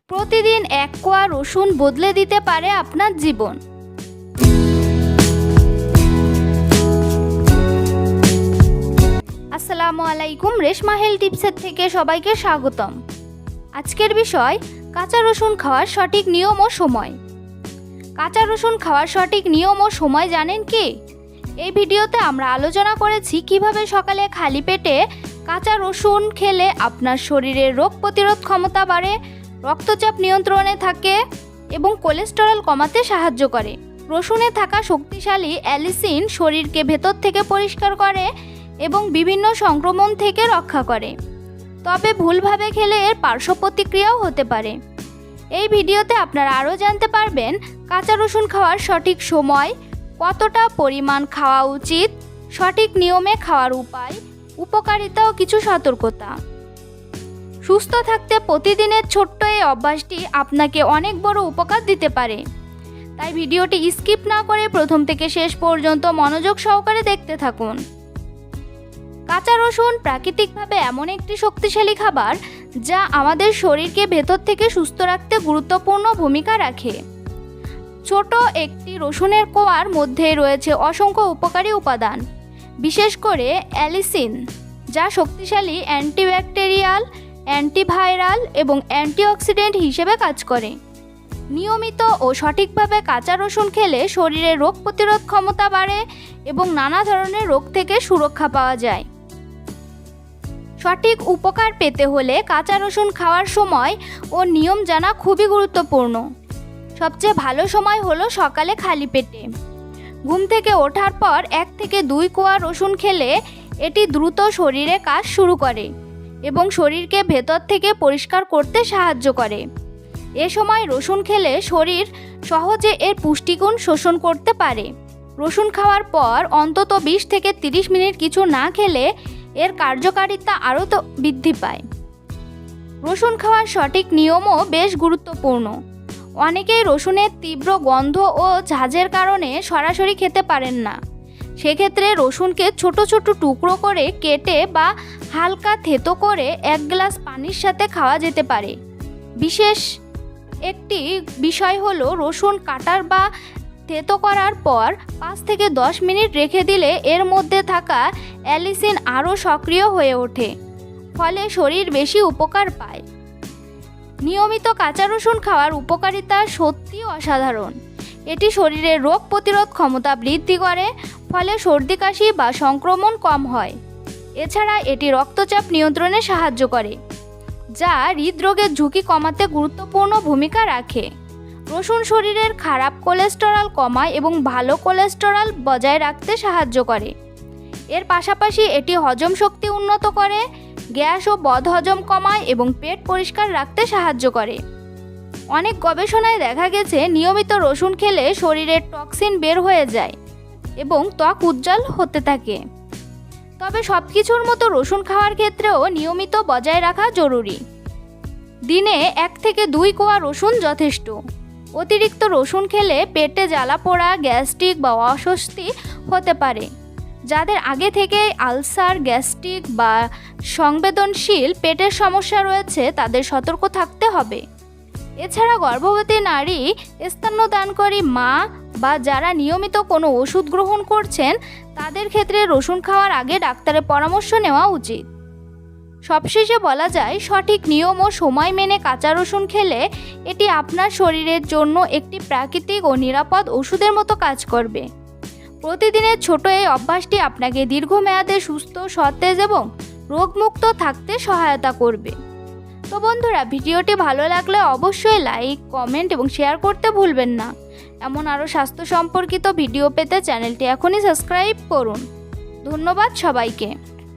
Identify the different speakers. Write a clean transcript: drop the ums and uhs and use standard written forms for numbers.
Speaker 1: প্রতিদিন এক কোয়া রসুন বদলে দিতে পারে আপনার জীবন। আসসালামু আলাইকুম, রেশমা হেলথ টিপসের থেকে সবাইকে স্বাগতম। আজকের বিষয় কাঁচা রসুন খাওয়ার সঠিক নিয়ম ও সময়। কাঁচা রসুন খাওয়ার সঠিক নিয়ম ও সময় জানেন কি? এই ভিডিওতে আমরা আলোচনা করেছি কিভাবে সকালে খালি পেটে কাঁচা রসুন খেলে আপনার শরীরের রোগ প্রতিরোধ ক্ষমতা বাড়ে, রক্তচাপ নিয়ন্ত্রণে থাকে এবং কোলেস্টেরল কমাতে সাহায্য করে। রসুনে থাকা শক্তিশালী অ্যালিসিন শরীরকে ভেতর থেকে পরিষ্কার করে এবং বিভিন্ন সংক্রমণ থেকে রক্ষা করে। তবে ভুলভাবে খেলে এর পার্শ্ব প্রতিক্রিয়াও হতে পারে। এই ভিডিওতে আপনারা আরও জানতে পারবেন কাঁচা রসুন খাওয়ার সঠিক সময়, কতটা পরিমাণ খাওয়া উচিত, সঠিক নিয়মে খাওয়ার উপায়, উপকারিতা ও কিছু সতর্কতা। সুস্থ থাকতে প্রতিদিনের ছোট্ট এই অভ্যাসটি আপনাকে অনেক বড় উপকার দিতে পারে। তাই ভিডিওটি স্কিপ না করে প্রথম থেকে শেষ পর্যন্ত মনোযোগ সহকারে দেখতে থাকুন। কাঁচা রসুন প্রাকৃতিকভাবে এমন একটি শক্তিশালী খাবার যা আমাদের শরীরকে ভেতর থেকে সুস্থ রাখতে গুরুত্বপূর্ণ ভূমিকা রাখে। ছোট একটি রসুনের কোয়ার মধ্যে রয়েছে অসংখ্য উপকারী উপাদান, বিশেষ করে অ্যালিসিন, যা শক্তিশালী অ্যান্টিব্যাকটেরিয়াল, অ্যান্টিভাইরাল এবং অ্যান্টিঅক্সিডেন্ট হিসেবে কাজ করে। নিয়মিত ও সঠিকভাবে কাঁচা রসুন খেলে শরীরের রোগ প্রতিরোধ ক্ষমতা বাড়ে এবং নানা ধরনের রোগ থেকে সুরক্ষা পাওয়া যায়। সঠিক উপকার পেতে হলে কাঁচা রসুন খাওয়ার সময় ও নিয়ম জানা খুবই গুরুত্বপূর্ণ। সবচেয়ে ভালো সময় হলো সকালে খালি পেটে। ঘুম থেকে ওঠার পর 1 থেকে 2 কোয়া রসুন খেলে এটি দ্রুত শরীরে কাজ শুরু করে এবং শরীরকে ভেতর থেকে পরিষ্কার করতে সাহায্য করে। এ সময় রসুন খেলে শরীর সহজে এর পুষ্টিগুণ শোষণ করতে পারে। রসুন খাওয়ার পর অন্তত 20 থেকে 30 মিনিট কিছু না খেলে এর কার্যকারিতা আরও বৃদ্ধি পায়। রসুন খাওয়ার সঠিক নিয়মও বেশ গুরুত্বপূর্ণ। অনেকেই রসুনের তীব্র গন্ধ ও ঝাঁঝের কারণে সরাসরি খেতে পারেন না। সেক্ষেত্রে রসুনকে ছোট ছোট টুকরো করে কেটে বা হালকা থেতো করে 1 গ্লাস পানির সাথে খাওয়া যেতে পারে। বিশেষ একটি বিষয় হলো রসুন কাটার বা থেতো করার পর 5 থেকে 10 মিনিট রেখে দিলে এর মধ্যে থাকা অ্যালিসিন আরও সক্রিয় হয়ে ওঠে, ফলে শরীর বেশি উপকার পায়। নিয়মিত কাঁচা রসুন খাওয়ার উপকারিতা সত্যি অসাধারণ। এটি শরীরের রোগ প্রতিরোধ ক্ষমতা বৃদ্ধি করে, ফলে সর্দি কাশি বা সংক্রমণ কম হয়। এছাড়া এটি রক্তচাপ নিয়ন্ত্রণে সাহায্য করে, যা হৃদরোগের ঝুঁকি কমাতে গুরুত্বপূর্ণ ভূমিকা রাখে। রসুন শরীরের খারাপ কোলেস্টেরল কমায় এবং ভালো কোলেস্টেরল বজায় রাখতে সাহায্য করে। এর পাশাপাশি এটি হজম শক্তি উন্নত করে, গ্যাস ও বদহজম কমায় এবং পেট পরিষ্কার রাখতে সাহায্য করে। অনেক গবেষণায় দেখা গেছে নিয়মিত রসুন খেলে শরীরের টক্সিন বের হয়ে যায় এবং ত্বক উজ্জ্বল হতে থাকে। তবে সব কিছুর মতো রসুন খাওয়ার ক্ষেত্রেও নিয়মিত বজায় রাখা জরুরি। দিনে 1 থেকে 2 কোয়া রসুন যথেষ্ট। অতিরিক্ত রসুন খেলে পেটে জ্বালা পোড়া, গ্যাস্ট্রিক বা অস্বস্তি হতে পারে। যাদের আগে থেকে আলসার, গ্যাস্ট্রিক বা সংবেদনশীল পেটের সমস্যা রয়েছে তাদের সতর্ক থাকতে হবে। এছাড়া গর্ভবতী নারী, স্তন্যদানকারী মা বা যারা নিয়মিত কোনো ওষুধ গ্রহণ করছেন তাদের ক্ষেত্রে রসুন খাওয়ার আগে ডাক্তারের পরামর্শ নেওয়া উচিত। সবশেষে বলা যায়, সঠিক নিয়ম ও সময় মেনে কাঁচা রসুন খেলে এটি আপনার শরীরের জন্য একটি প্রাকৃতিক ও নিরাপদ ওষুধের মতো কাজ করবে। প্রতিদিনের ছোট এই অভ্যাসটি আপনাকে দীর্ঘমেয়াদে সুস্থ, সতেজ এবং রোগমুক্ত থাকতে সহায়তা করবে। তো বন্ধুরা, ভিডিওটি ভালো লাগলে অবশ্যই লাইক, কমেন্ট এবং শেয়ার করতে ভুলবেন না। এমন আরও স্বাস্থ্য সম্পর্কিত ভিডিও পেতে চ্যানেলটি এখনই সাবস্ক্রাইব করুন। ধন্যবাদ সবাইকে।